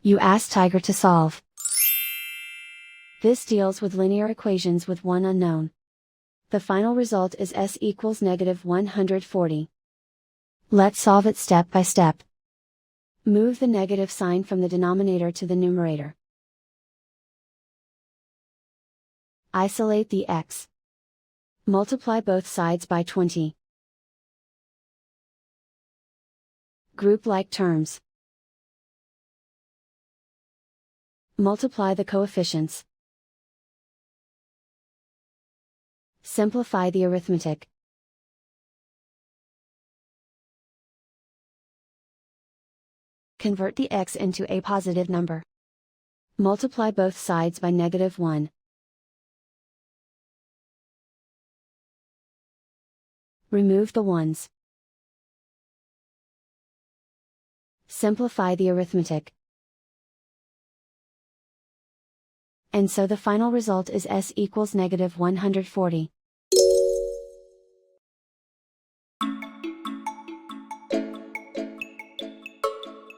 You ask Tiger to solve. This deals with linear equations with one unknown. The final result is s equals -140. Let's solve it step by step. Move the negative sign from the denominator to the numerator. Isolate the x. Multiply both sides by 20. Group like terms. Multiply the coefficients. Simplify the arithmetic. Convert the x into a positive number. Multiply both sides by -1. Remove the ones. Simplify the arithmetic. And so the final result is s equals -140.